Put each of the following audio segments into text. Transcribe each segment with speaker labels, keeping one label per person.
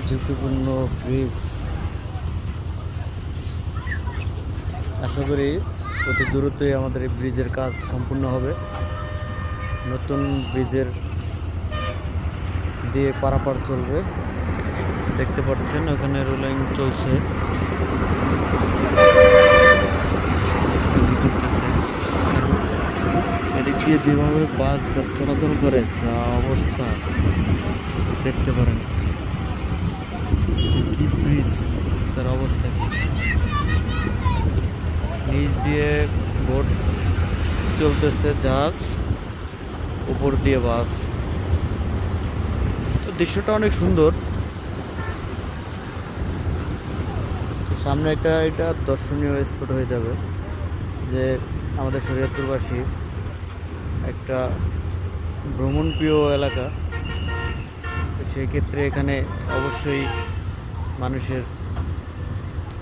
Speaker 1: ঝুঁকিপূর্ণ ব্রিজ। আশা করি অতি দ্রুতই আমাদের এই ব্রিজের কাজ সম্পূর্ণ হবে। নতুন ব্রিজের দিয়ে পারাপার চলবে। দেখতে পাচ্ছেন ওখানে রোলিং চলছে। এদিক দিয়ে যেভাবে বাস চলাচল করে যা অবস্থা দেখতে পারেন, কি ব্রিজ, তার অবস্থা কি। নিচ দিয়ে বোট চলতেছে, জাহাজ, উপর দিয়ে বাস। তো দৃশ্যটা অনেক সুন্দর। সামনে এটা দর্শনীয় স্পট হয়ে যাবে, যে আমাদের শরীয়তপুরবাসী একটা ভ্রমণপ্রিয় এলাকা। সেই ক্ষেত্রে এখানে অবশ্যই মানুষের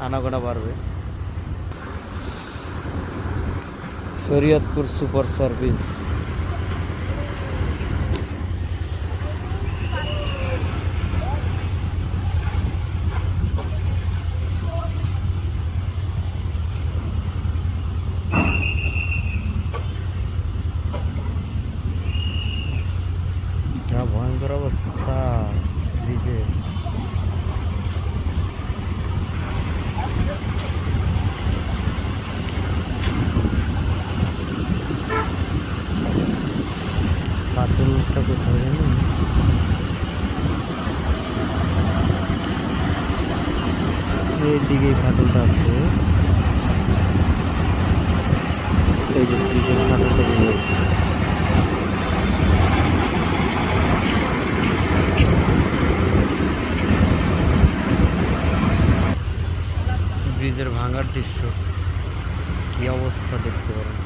Speaker 1: আনাগোনা বাড়বে। Shariatpur super service. যা ভয়ঙ্কর অবস্থা ব্রিজের। ফাটলটা কোথায় জানেন? এই দিকেই ফাটলটা আছে। এই যে ব্রিজের ফাটলটা দিয়ে ব্রিজের ভাঙার দৃশ্য, কি অবস্থা দেখতে পারেন।